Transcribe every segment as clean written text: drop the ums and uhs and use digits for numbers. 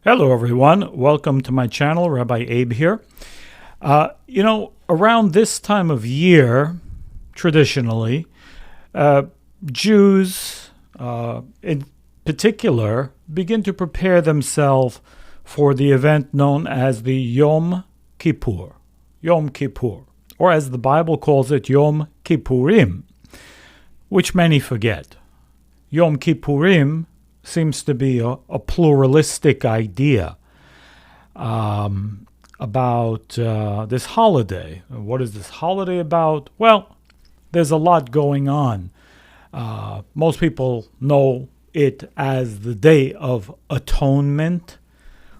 Hello, everyone. Welcome to my channel. Rabbi Abe here. Around this time of year, traditionally, Jews in particular begin to prepare themselves for the event known as the Yom Kippur, or as the Bible calls it, Yom Kippurim, which many forget. Yom Kippurim seems to be a pluralistic idea about this holiday. What is this holiday about? Well, there's a lot going on. Most people know it as the Day of Atonement,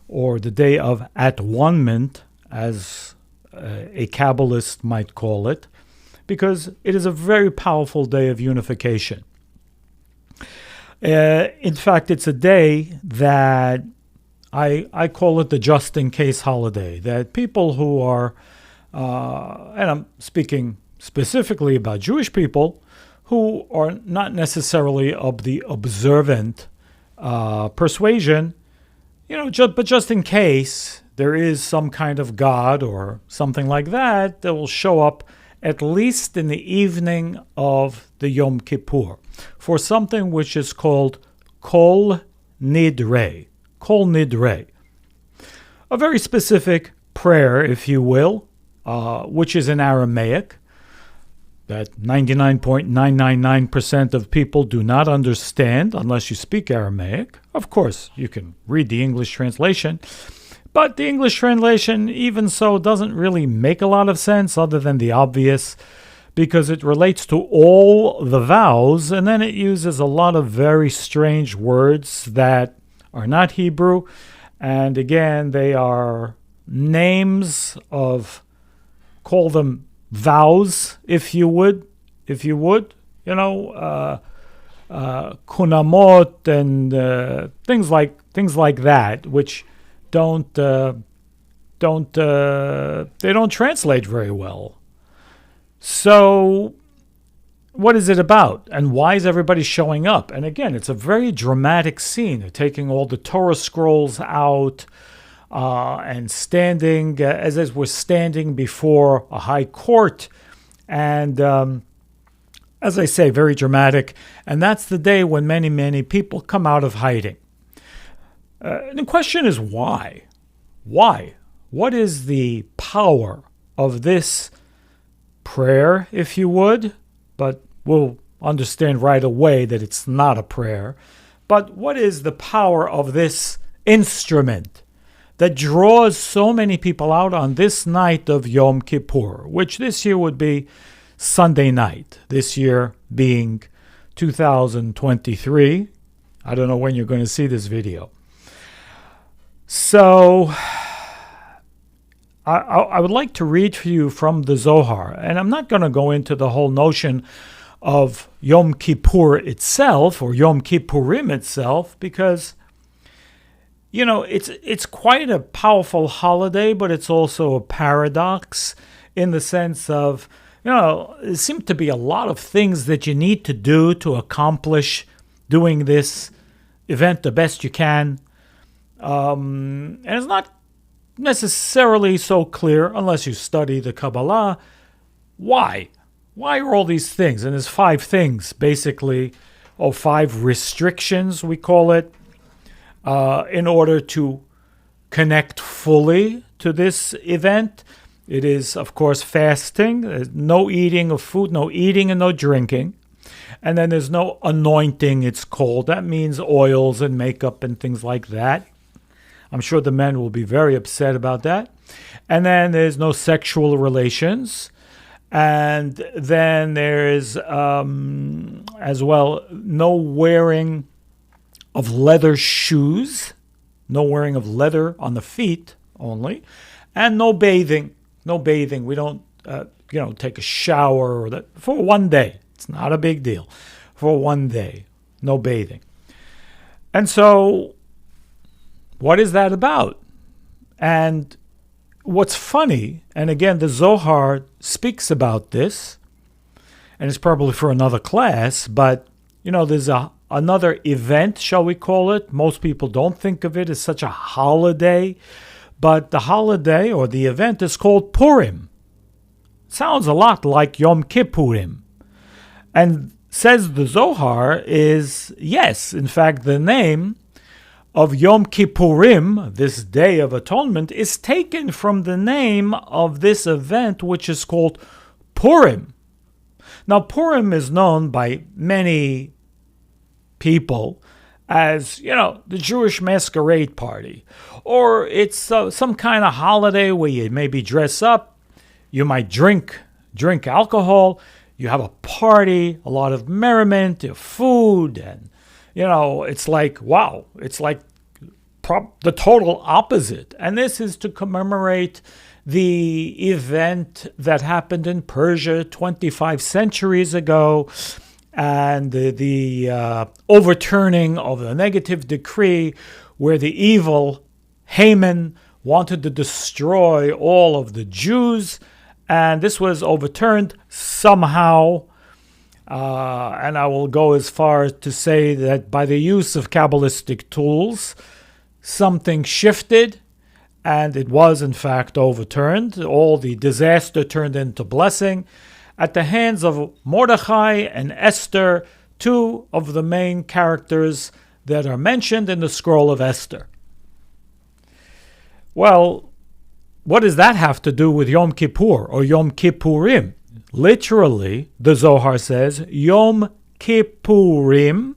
or the Day of At-One-ment, as a Kabbalist might call it, because it is a very powerful day of unification. In fact, it's a day that I call it the just-in-case holiday, that people who are, and I'm speaking specifically about Jewish people, who are not necessarily of the observant persuasion, but just in case there is some kind of God or something like that will show up at least in the evening of the Yom Kippur, for something which is called Kol Nidre. Kol Nidre. A very specific prayer, if you will, which is in Aramaic, that 99.999% of people do not understand unless you speak Aramaic. Of course, you can read the English translation, but the English translation, even so, doesn't really make a lot of sense other than the obvious, because it relates to all the vows, and then it uses a lot of very strange words that are not Hebrew. And again, they are names of, call them vows, if you would, kunamot and things like that, which they don't translate very well. So what is it about? And why is everybody showing up? And again, it's a very dramatic scene. They're taking all the Torah scrolls out and standing, as we're standing before a high court. And as I say, very dramatic. And that's the day when many, many people come out of hiding. And the question is why? Why? What is the power of this prayer, if you would? But we'll understand right away that it's not a prayer. But what is the power of this instrument that draws so many people out on this night of Yom Kippur, which this year would be Sunday night, this year being 2023. I don't know when you're going to see this video. So I would like to read for you from the Zohar, and I'm not going to go into the whole notion of Yom Kippur itself or Yom Kippurim itself, because it's quite a powerful holiday, but it's also a paradox in the sense of there seem to be a lot of things that you need to do to accomplish doing this event the best you can. And it's not necessarily so clear, unless you study the Kabbalah, why are all these things? And there's 5 things, basically, or 5 restrictions, we call it, in order to connect fully to this event. It is, of course, fasting. There's no eating of food, no eating and no drinking. And then there's no anointing, it's called. That means oils and makeup and things like that. I'm sure the men will be very upset about that. And then there's no sexual relations. And then there's, as well, no wearing of leather shoes. No wearing of leather on the feet only. And no bathing. No bathing. We don't, take a shower or that for one day. It's not a big deal. For one day. No bathing. And so, what is that about? And what's funny, and again, the Zohar speaks about this, and it's probably for another class, but, there's a another event, shall we call it. Most people don't think of it as such a holiday, but the holiday or the event is called Purim. Sounds a lot like Yom Kippurim. And says the Zohar is, yes, in fact, the name of Yom Kippurim, this Day of Atonement, is taken from the name of this event, which is called Purim. Now, Purim is known by many people as, the Jewish masquerade party. Or it's some kind of holiday where you maybe dress up, you might drink alcohol, you have a party, a lot of merriment, food, and, it's like, wow, it's like the total opposite. And this is to commemorate the event that happened in Persia 25 centuries ago, and the overturning of the negative decree where the evil Haman wanted to destroy all of the Jews, and this was overturned somehow. And I will go as far as to say that by the use of Kabbalistic tools, something shifted, and it was in fact overturned. All the disaster turned into blessing at the hands of Mordechai and Esther, two of the main characters that are mentioned in the scroll of Esther. Well, what does that have to do with Yom Kippur or Yom Kippurim? Literally, the Zohar says, Yom Kippurim.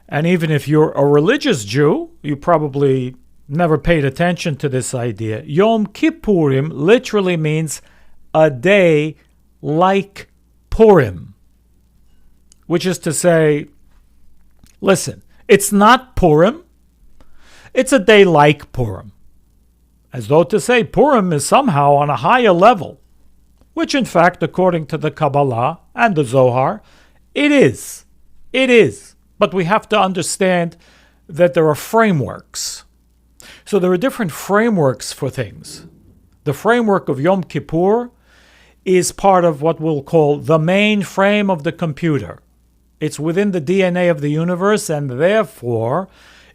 And even if you're a religious Jew, you probably never paid attention to this idea. Yom Kippurim literally means a day like Purim, which is to say, listen, it's not Purim, it's a day like Purim. As though to say Purim is somehow on a higher level, which in fact, according to the Kabbalah and the Zohar, it is. It is. But we have to understand that there are frameworks. So there are different frameworks for things. The framework of Yom Kippur is part of what we'll call the main frame of the computer. It's within the DNA of the universe, and therefore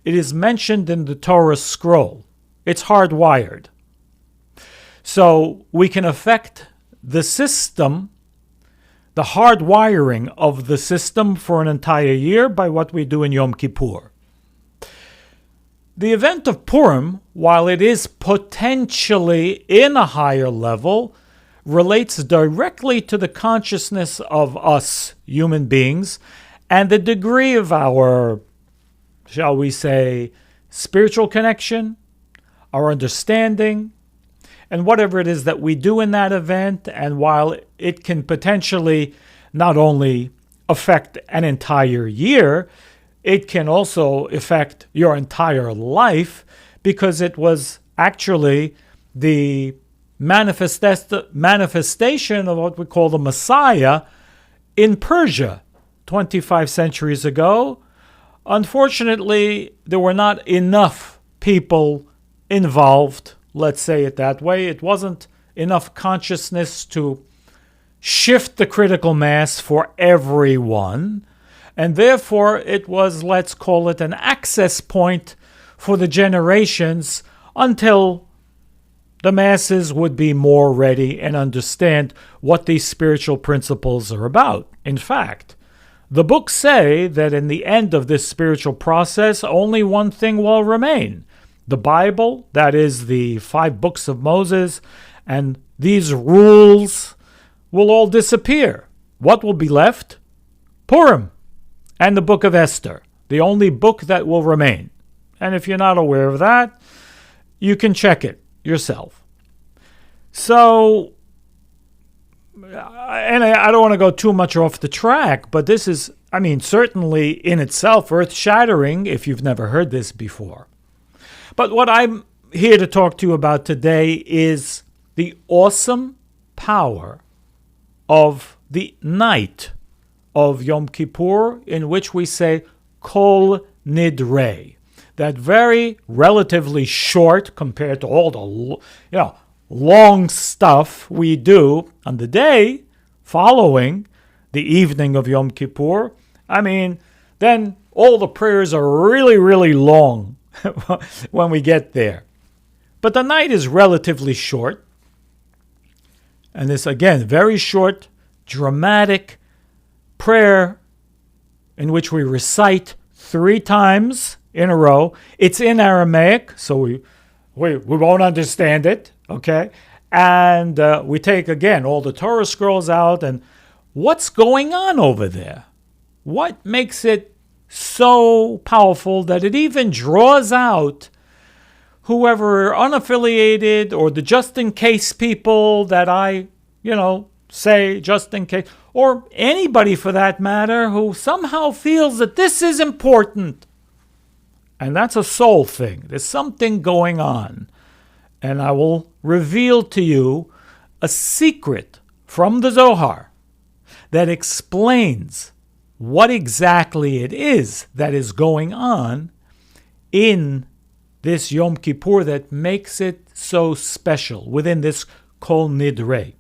it is mentioned in the Torah scroll. It's hardwired. So we can affect the system, the hardwiring of the system for an entire year by what we do in Yom Kippur. The event of Purim, while it is potentially in a higher level, relates directly to the consciousness of us, human beings, and the degree of our, shall we say, spiritual connection, our understanding, and whatever it is that we do in that event. And while it can potentially not only affect an entire year, it can also affect your entire life, because it was actually the manifestation of what we call the Messiah in Persia 25 centuries ago. Unfortunately, there were not enough people involved, let's say it that way. It wasn't enough consciousness to shift the critical mass for everyone, and therefore it was, let's call it, an access point for the generations until the masses would be more ready and understand what these spiritual principles are about. In fact, the books say that in the end of this spiritual process, only one thing will remain. The Bible, that is the 5 books of Moses, and these rules will all disappear. What will be left? Purim and the book of Esther, the only book that will remain. And if you're not aware of that, you can check it yourself. So, and I don't want to go too much off the track, but this is, certainly in itself earth-shattering if you've never heard this before. But what I'm here to talk to you about today is the awesome power of the night of Yom Kippur, in which we say Kol Nidre. That very relatively short, compared to all the long stuff we do on the day following the evening of Yom Kippur, I mean, then all the prayers are really, really long when we get there. But the night is relatively short. And this, again, very short, dramatic prayer in which we recite 3 times in a row. It's in Aramaic, so we won't understand it, okay? And we take, again, all the Torah scrolls out. And what's going on over there? What makes it so powerful that it even draws out whoever are unaffiliated or the just-in-case people that I, say just in case, or anybody for that matter who somehow feels that this is important? And that's a soul thing. There's something going on. And I will reveal to you a secret from the Zohar that explains what exactly it is that is going on in this Yom Kippur that makes it so special within this Kol Nidre.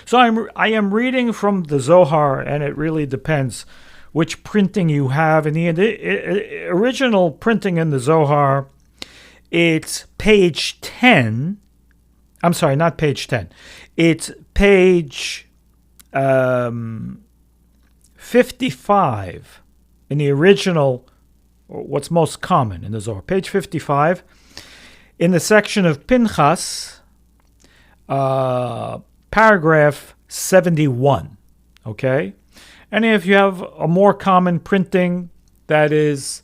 So I am reading from the Zohar, and it really depends which printing you have. In the original printing in the Zohar, it's page 10. I'm sorry, not page 10. It's page 55 in the original, what's most common in the Zohar. Page 55, in the section of Pinchas, paragraph 71, okay? And if you have a more common printing, that is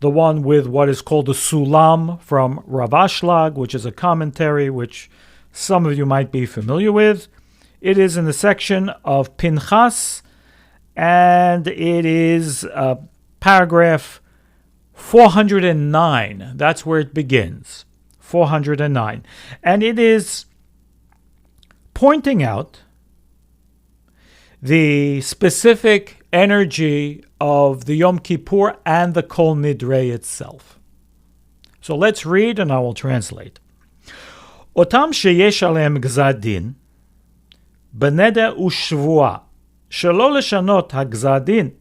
the one with what is called the Sulam from Rav Ashlag, which is a commentary which some of you might be familiar with. It is in the section of Pinchas, and it is paragraph 409. That's where it begins, 409. And it is pointing out the specific energy of the Yom Kippur and the Kol Nidre itself. So let's read and I will translate. Otam sheyesh alehem gzad din, b'neder u'shvuah, shelo leshanot hagzad din.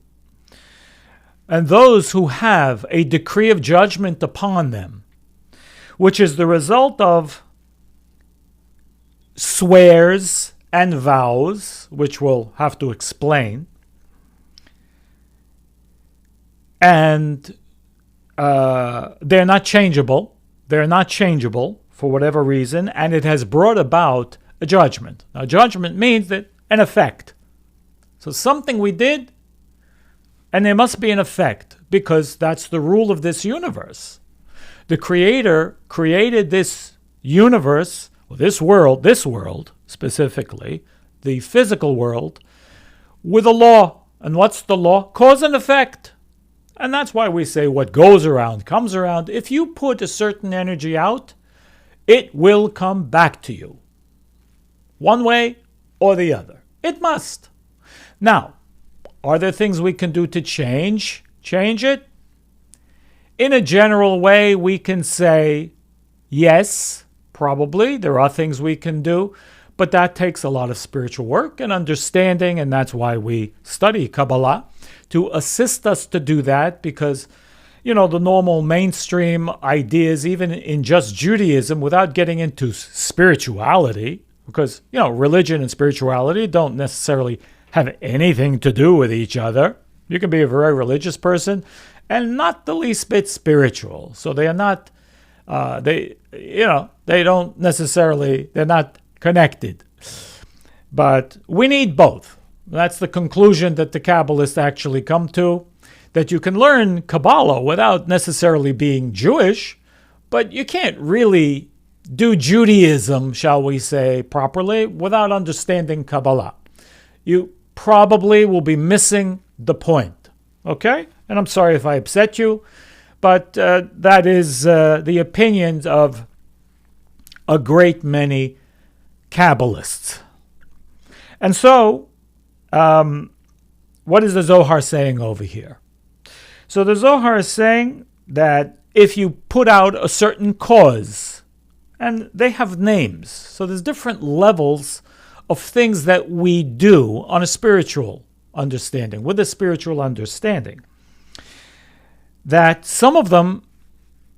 And those who have a decree of judgment upon them, which is the result of swears and vows, which we'll have to explain, and they're not changeable. They're not changeable for whatever reason, and it has brought about a judgment. Now, judgment means that an effect. So something we did, and there must be an effect, because that's the rule of this universe. The Creator created this universe, or this world specifically, the physical world, with a law. And what's the law? Cause and effect. And that's why we say what goes around comes around. If you put a certain energy out, it will come back to you, one way or the other. It must. Now, are there things we can do to change it? In a general way, we can say, yes, probably. There are things we can do, but that takes a lot of spiritual work and understanding, and that's why we study Kabbalah, to assist us to do that, because, the normal mainstream ideas, even in just Judaism, without getting into spirituality, because, religion and spirituality don't necessarily have anything to do with each other. You can be a very religious person and not the least bit spiritual. So they are not, they're not connected. But we need both. That's the conclusion that the Kabbalists actually come to, that you can learn Kabbalah without necessarily being Jewish, but you can't really do Judaism, shall we say, properly without understanding Kabbalah. You probably will be missing the point, okay? And I'm sorry if I upset you, but that is the opinions of a great many Kabbalists. And so, what is the Zohar saying over here? So the Zohar is saying that if you put out a certain cause, and they have names, so there's different levels of things that we do on a spiritual understanding, with a spiritual understanding, that some of them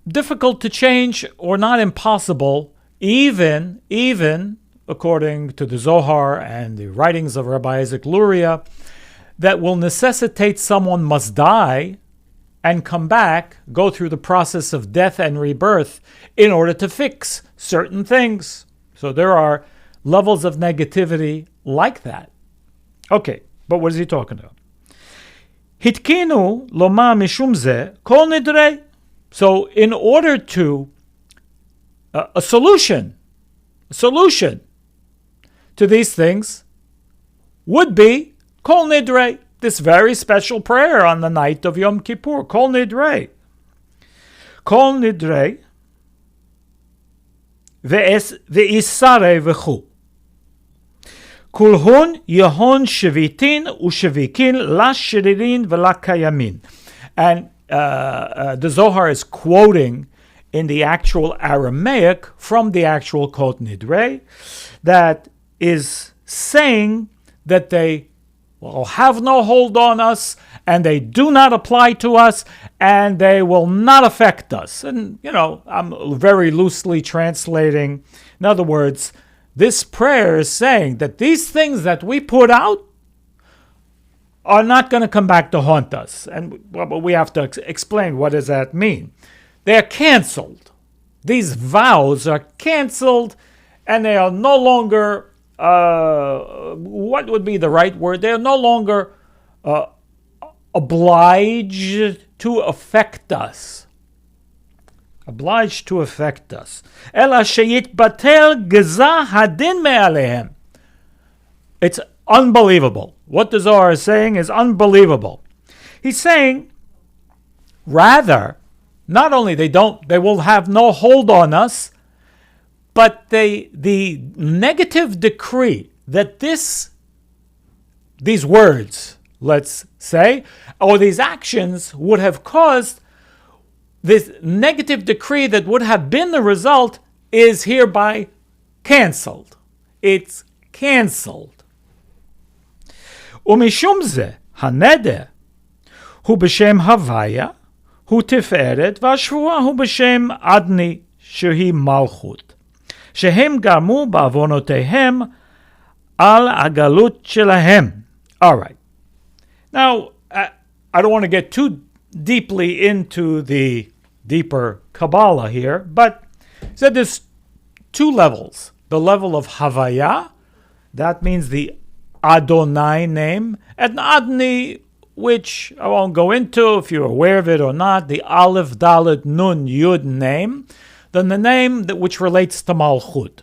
difficult to change or not impossible, even according to the Zohar and the writings of Rabbi Isaac Luria, that will necessitate someone must die and come back, go through the process of death and rebirth in order to fix certain things. So there are levels of negativity like that. Okay, but what is he talking about? Hitkinu loma mishum ze kol nidre. So in order to a solution to these things would be Kol Nidre, this very special prayer on the night of Yom Kippur. Kol Nidre. Kol Nidre ve'isare v'chu. Kulhun yehon shevitin ushevikin la shiririn v'la kayamin. And the Zohar is quoting in the actual Aramaic from the actual Kol Nidre that is saying that they will have no hold on us, and they do not apply to us, and they will not affect us. And, I'm very loosely translating. In other words, this prayer is saying that these things that we put out are not going to come back to haunt us. And we have to explain, what does that mean? They're canceled. These vows are canceled, and they are no longer, what would be the right word? They are no longer obliged to affect us. Obliged to affect us. Ela sheyitbatel geza hadin me'alehem. It's unbelievable. What the Zohar is saying is unbelievable. He's saying, rather, not only they will have no hold on us, but the negative decree that these words, let's say, or these actions would have caused, this negative decree that would have been the result is hereby canceled. It's canceled. Umishum ze haneder hu b'shem havaya hu tiferet v'ashvua hu b'shem adni shehi malchut shehem garmu ba'avonotehem al agalut shelahem. All right. Now, I don't want to get too deeply into the deeper Kabbalah here, but he said there's two levels. The level of Havaya, that means the Adonai name, and Adni, which I won't go into if you're aware of it or not, the Aleph, Dalet, Nun, Yud name, then the name which relates to Malchut.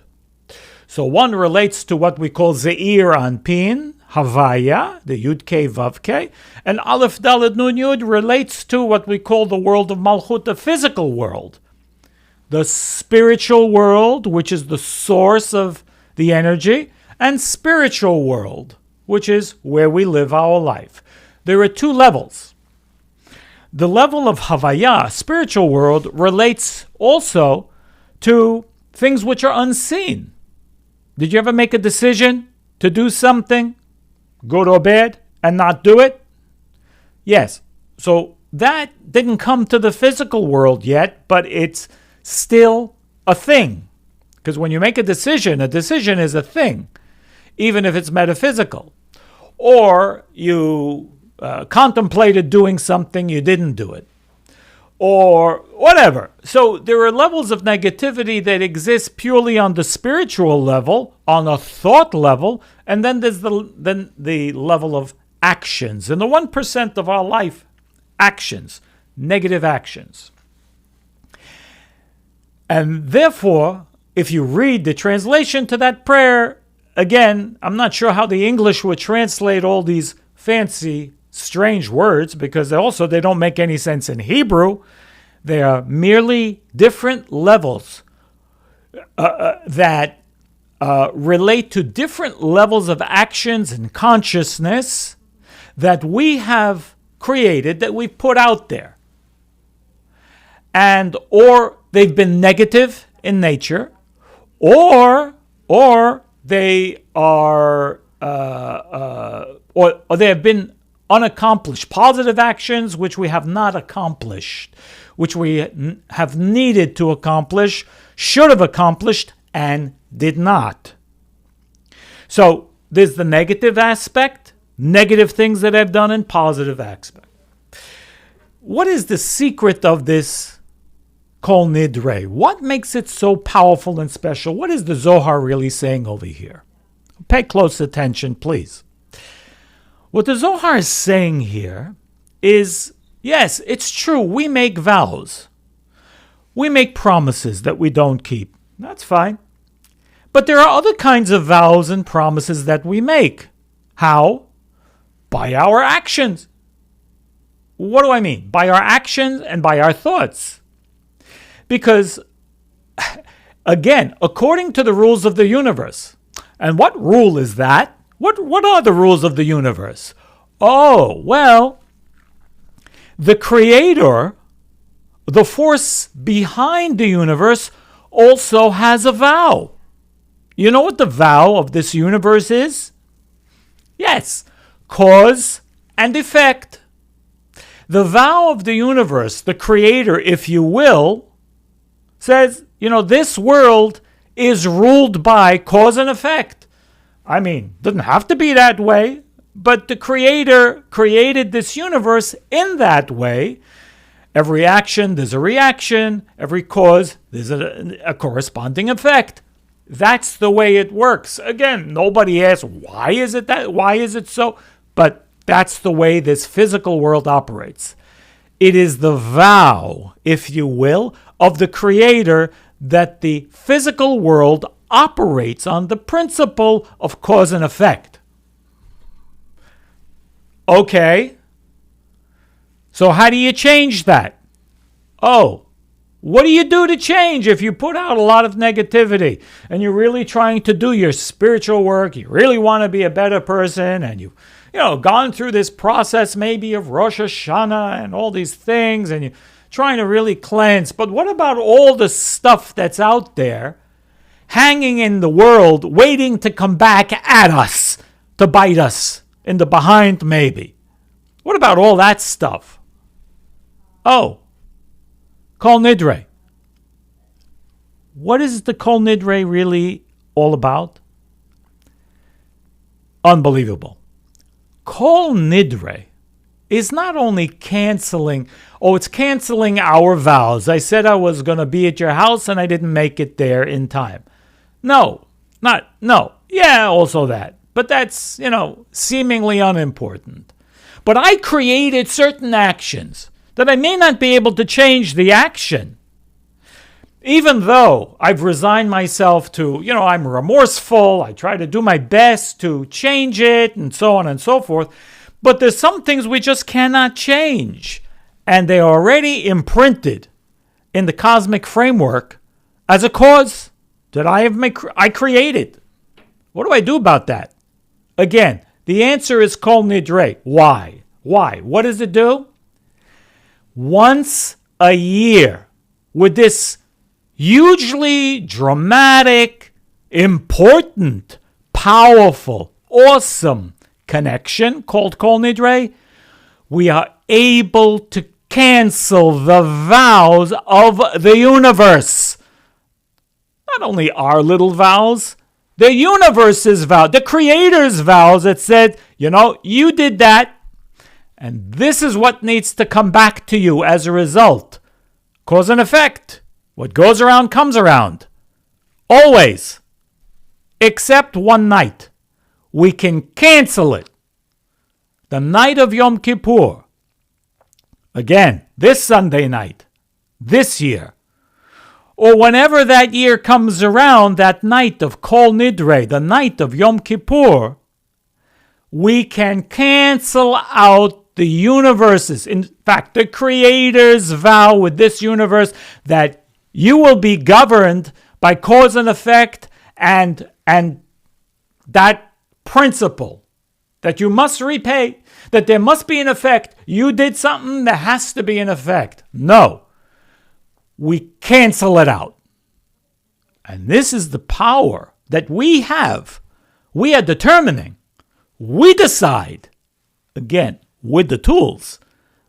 So one relates to what we call Zeir Anpin, Havaya, the Yud K Vav K, and Aleph Dalet Nun Yud relates to what we call the world of Malchut, the physical world, the spiritual world, which is the source of the energy, and spiritual world, which is where we live our life. There are two levels. The level of Havaya, spiritual world, relates also to things which are unseen. Did you ever make a decision to do something? Go to bed and not do it? Yes. So that didn't come to the physical world yet, but it's still a thing. Because when you make a decision is a thing, even if it's metaphysical. Or you contemplated doing something, you didn't do it. Or whatever. So there are levels of negativity that exist purely on the spiritual level, on a thought level, and then there's the level of actions. In the 1% of our life, actions, negative actions. And therefore, if you read the translation to that prayer, again, I'm not sure how the English would translate all these fancy, strange words, because they don't make any sense in Hebrew. They are merely different levels that relate to different levels of actions and consciousness that we have created, that we've put out there. And or they've been negative in nature, or they are or there have been unaccomplished positive actions which we have not accomplished, which we have needed to accomplish, should have accomplished, and did not. So there's the negative aspect, negative things that I've done, and positive aspect. What is the secret of this Kol Nidre? What makes it so powerful and special? What is the Zohar really saying over here? Pay close attention, please. What the Zohar is saying here is, yes, it's true, we make vows. We make promises that we don't keep. That's fine. But there are other kinds of vows and promises that we make. How? By our actions. What do I mean? By our actions and by our thoughts. Because, again, according to the rules of the universe, and what rule is that? What are the rules of the universe? Oh, well, the creator, the force behind the universe, also has a vow. You know what the vow of this universe is? Yes, cause and effect. The vow of the universe, the creator, if you will, says, this world is ruled by cause and effect. I mean, it doesn't have to be that way, but the creator created this universe in that way. Every action, there's a reaction. Every cause, there's a corresponding effect. That's the way it works. Again, nobody asks, why is it that? Why is it so? But that's the way this physical world operates. It is the vow, if you will, of the creator that the physical world operates on the principle of cause and effect. Okay. So how do you change that? Oh, what do you do to change if you put out a lot of negativity and you're really trying to do your spiritual work, you really want to be a better person, and you've gone through this process maybe of Rosh Hashanah and all these things, and you're trying to really cleanse. But what about all the stuff that's out there hanging in the world, waiting to come back at us, to bite us in the behind maybe? What about all that stuff? Oh, Kol Nidre. What is the Kol Nidre really all about? Unbelievable. Kol Nidre is not only canceling, it's canceling our vows. I said I was going to be at your house and I didn't make it there in time. No. Yeah, also that. But that's, seemingly unimportant. But I created certain actions that I may not be able to change the action. Even though I've resigned myself to, I'm remorseful, I try to do my best to change it, and so on and so forth. But there's some things we just cannot change. And they are already imprinted in the cosmic framework as a cause that I created. What do I do about that? Again, the answer is Kol Nidre. Why? What does it do? Once a year, with this hugely dramatic, important, powerful, awesome connection called Kol Nidre, we are able to cancel the vows of the universe. Not only our little vows, the universe's vow, the creator's vows that said, you did that, and this is what needs to come back to you as a result. Cause and effect. What goes around comes around. Always. Except one night. We can cancel it. The night of Yom Kippur. Again, this Sunday night. This year. Or whenever that year comes around, that night of Kol Nidre, the night of Yom Kippur, we can cancel out the universe's, in fact, the creator's vow with this universe that you will be governed by cause and effect, and that principle that you must repay, that there must be an effect. You did something, there has to be an effect. No. We cancel it out. And this is the power that we have. We are determining We decide, again, with the tools.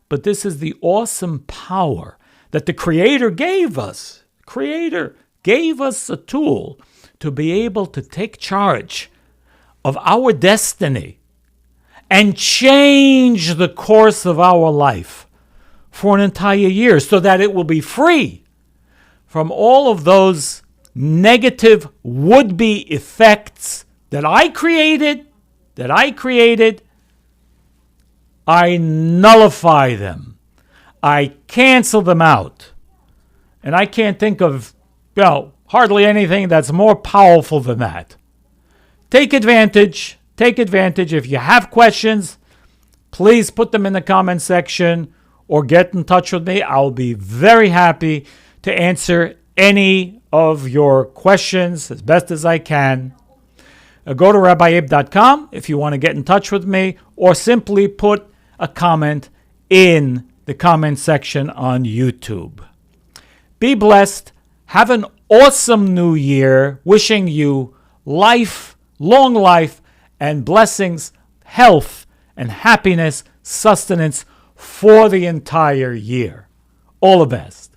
But this is the awesome power that the Creator gave us. Creator gave us a tool to be able to take charge of our destiny and change the course of our life for an entire year so that it will be free from all of those negative would-be effects that I created. I nullify them. I cancel them out. And I can't think of, hardly anything that's more powerful than that. Take advantage. If you have questions, please put them in the comment section or get in touch with me. I'll be very happy to answer any of your questions as best as I can. Go to RabbiAbe.com if you want to get in touch with me, or simply put a comment in the comment section on YouTube. Be blessed. Have an awesome new year. Wishing you life, long life, and blessings, health, and happiness, sustenance for the entire year. All the best.